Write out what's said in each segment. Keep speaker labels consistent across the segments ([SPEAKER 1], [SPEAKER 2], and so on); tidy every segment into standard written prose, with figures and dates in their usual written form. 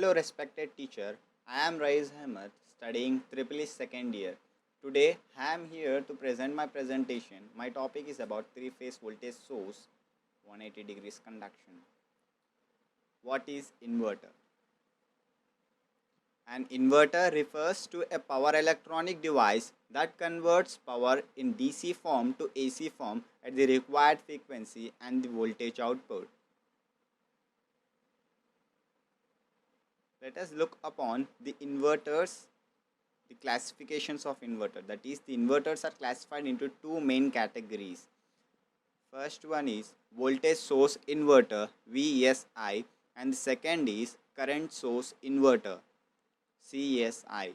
[SPEAKER 1] Hello, respected teacher. I am Raiz Ahmed, studying Triple E second year. Today, I am here to present my presentation. My topic is about three-phase voltage source, 180 degrees conduction. What is inverter? An inverter refers to a power electronic device that converts power in DC form to AC form at the required frequency and the voltage output. Let us look upon the inverters, the classifications of inverter. That is, the inverters are classified into two main categories. First one is voltage source inverter, VSI, and the second is current source inverter, CSI.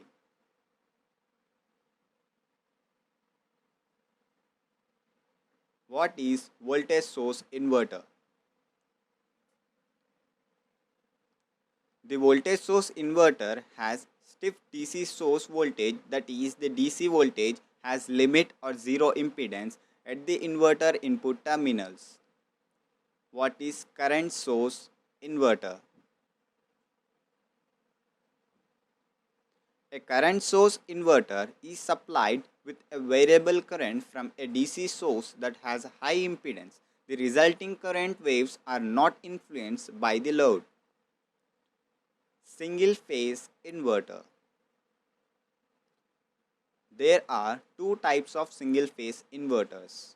[SPEAKER 1] What is voltage source inverter? The voltage source inverter has stiff DC source voltage, that is, the DC voltage has limit or zero impedance at the inverter input terminals. What is current source inverter? A current source inverter is supplied with a variable current from a DC source that has high impedance. The resulting current waves are not influenced by the load. Single phase inverter. There are two types of single phase inverters.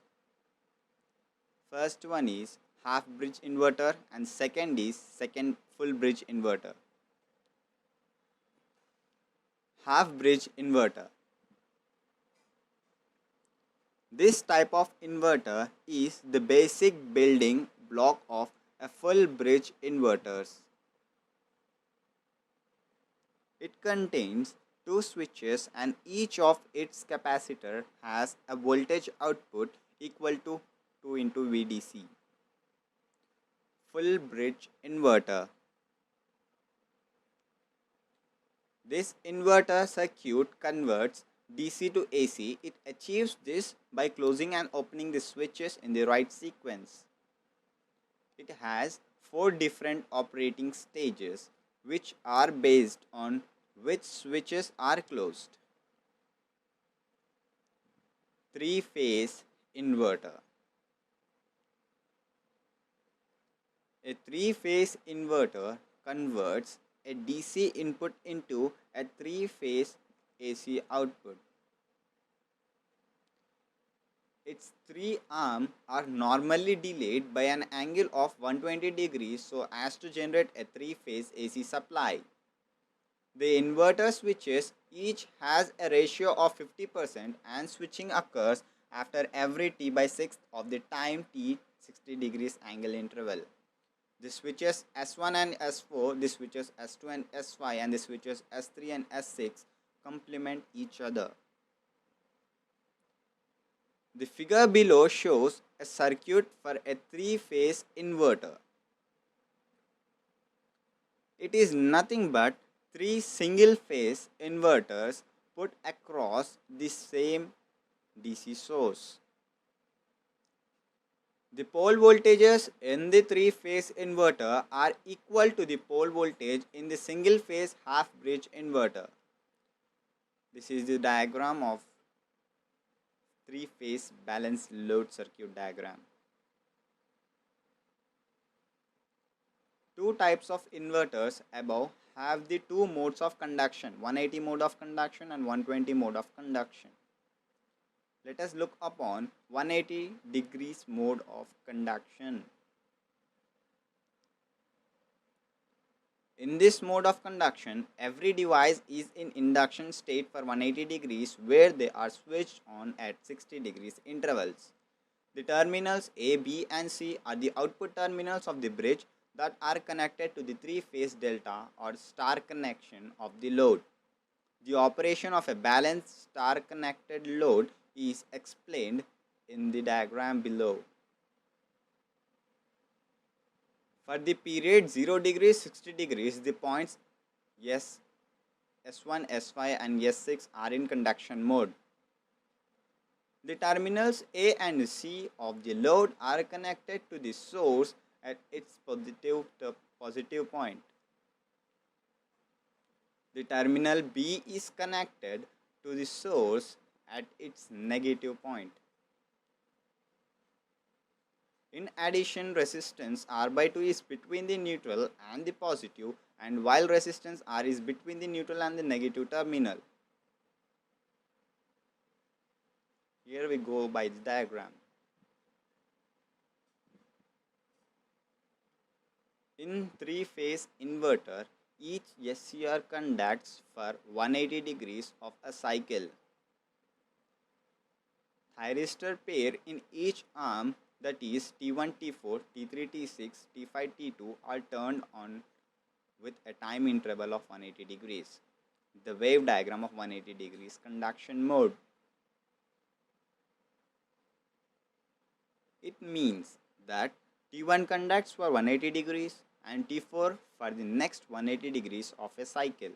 [SPEAKER 1] First one is half bridge inverter and second is second full bridge inverter. Half bridge inverter. This type of inverter is the basic building block of a full bridge inverters. It contains two switches and each of its capacitor has a voltage output equal to 2 into VDC. Full bridge inverter. This inverter circuit converts DC to AC. It achieves this by closing and opening the switches in the right sequence. It has 4 different operating stages which are based on which switches are closed. 3-phase inverter. A 3-phase inverter converts a DC input into a 3-phase AC output. Its 3 arms are normally delayed by an angle of 120 degrees so as to generate a 3-phase AC supply. The inverter switches each has a ratio of 50% and switching occurs after every T by 6th of the time T 60 degrees angle interval. The switches S1 and S4, the switches S2 and S5 and the switches S3 and S6 complement each other. The figure below shows a circuit for a 3-phase inverter. It is nothing but 3 single-phase inverters put across the same DC source. The pole voltages in the 3-phase inverter are equal to the pole voltage in the single-phase half-bridge inverter. This is the diagram of 3-phase balanced load circuit diagram. Two types of inverters above have the two modes of conduction, 180 mode of conduction and 120 mode of conduction. Let us look upon 180 degrees mode of conduction. In this mode of conduction, every device is in induction state for 180 degrees where they are switched on at 60 degrees intervals. The terminals A, B and C are the output terminals of the bridge that are connected to the 3-phase delta or star connection of the load. The operation of a balanced star connected load is explained in the diagram below. For the period 0 degrees, 60 degrees, the points S1, S5 and S6 are in conduction mode. The terminals A and C of the load are connected to the source at its positive point. The terminal B is connected to the source at its negative point. In addition, resistance R by 2 is between the neutral and the positive, and while resistance R is between the neutral and the negative terminal. Here we go by the diagram. In three-phase inverter, each SCR conducts for 180 degrees of a cycle. Thyristor pair in each arm, that is T1, T4, T3, T6, T5, T2, are turned on with a time interval of 180 degrees. The wave diagram of 180 degrees conduction mode. It means that T1 conducts for 180 degrees and T4 for the next 180 degrees of a cycle.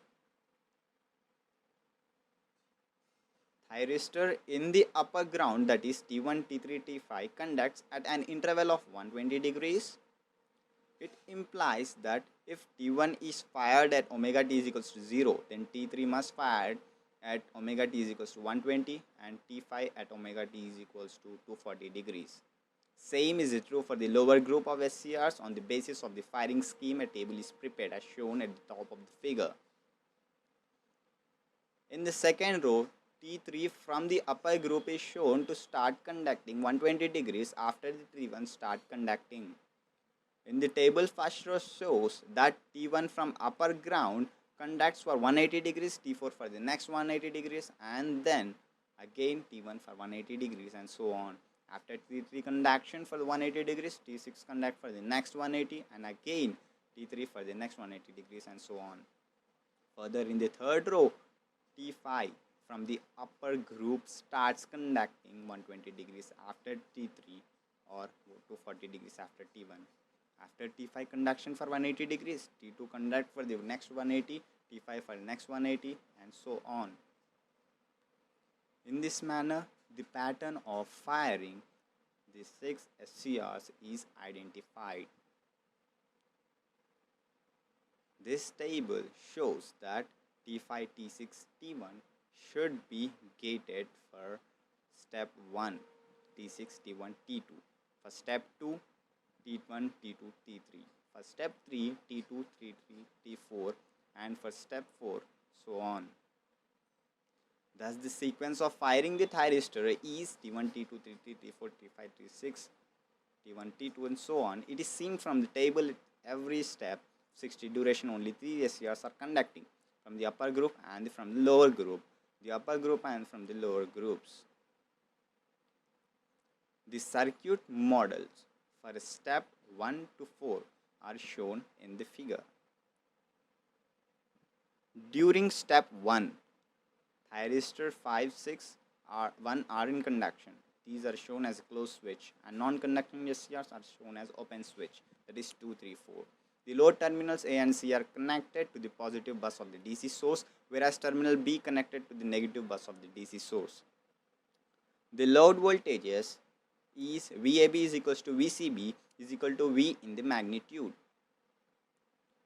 [SPEAKER 1] Thyristor in the upper ground, that is T1, T3, T5, conducts at an interval of 120 degrees. It implies that if T1 is fired at omega t is equals to 0, then T3 must fire at omega t is equals to 120 and T5 at omega t is equals to 240 degrees. Same is true for the lower group of SCRs. On the basis of the firing scheme, a table is prepared as shown at the top of the figure. In the second row, T3 from the upper group is shown to start conducting 120 degrees after the T1 start conducting. In the table, first row shows that T1 from upper ground conducts for 180 degrees, T4 for the next 180 degrees, and then again T1 for 180 degrees, and so on. After T3 conduction for the 180 degrees, T6 conduct for the next 180, and again T3 for the next 180 degrees, and so on. Further, in the third row, T5 from the upper group starts conducting 120 degrees after T3 or 240 degrees after T1. After T5 conduction for 180 degrees, T2 conduct for the next 180, T5 for the next 180, and so on. In this manner, the pattern of firing the 6 SCRs is identified. This table shows that T5, T6, T1 should be gated for step 1, T6, T1, T2. For step 2, T1, T2, T3. For step 3, T2, T3, T4, and for step 4, so on. Thus, the sequence of firing the thyristor is T1, T2, T3, T4, T5, T6, T1, T2, and so on. It is seen from the table at every step. 60 duration, only 3 SCRs are conducting from the upper group and from the lower group. The upper group and from the lower groups. The circuit models for step 1 to 4 are shown in the figure. During step 1, thyristor 5, 6, 1 are in conduction. These are shown as a closed switch, and non-conducting SCRs are shown as open switch, that is 2, 3, 4. The load terminals A and C are connected to the positive bus of the DC source, whereas terminal B connected to the negative bus of the DC source. The load voltages is VAB is equals to VCB is equal to V in the magnitude.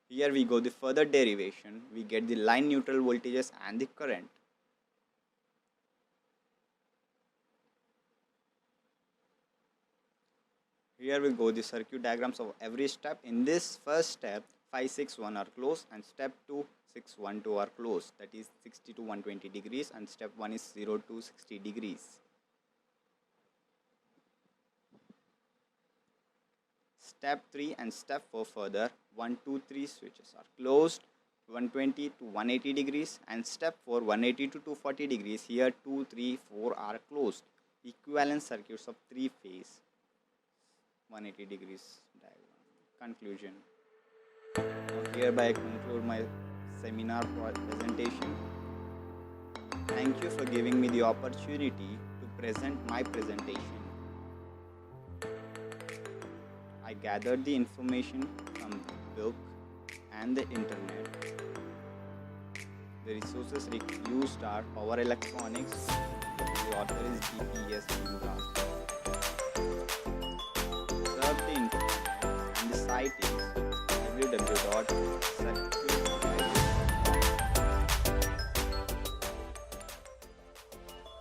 [SPEAKER 1] Here we go the further derivation. We get the line neutral voltages and the current. Here we go the circuit diagrams of every step. In this first step, 5, 6, 1 are closed, and step 2, 6, 1, 2 are closed. That is 60 to 120 degrees, and step 1 is 0 to 60 degrees. Step 3 and step 4 further, 1, 2, 3 switches are closed, 120 to 180 degrees, and step 4, 180 to 240 degrees. Here 2, 3, 4 are closed. Equivalent circuits of 3 phase. 180 degrees diagram. Conclusion. Hereby I conclude my seminar presentation. Thank you for giving me the opportunity to present my presentation. I gathered the information from the book and the internet. The resources used are Power Electronics. The author is DPS Indra. The internet and the site is www.circuit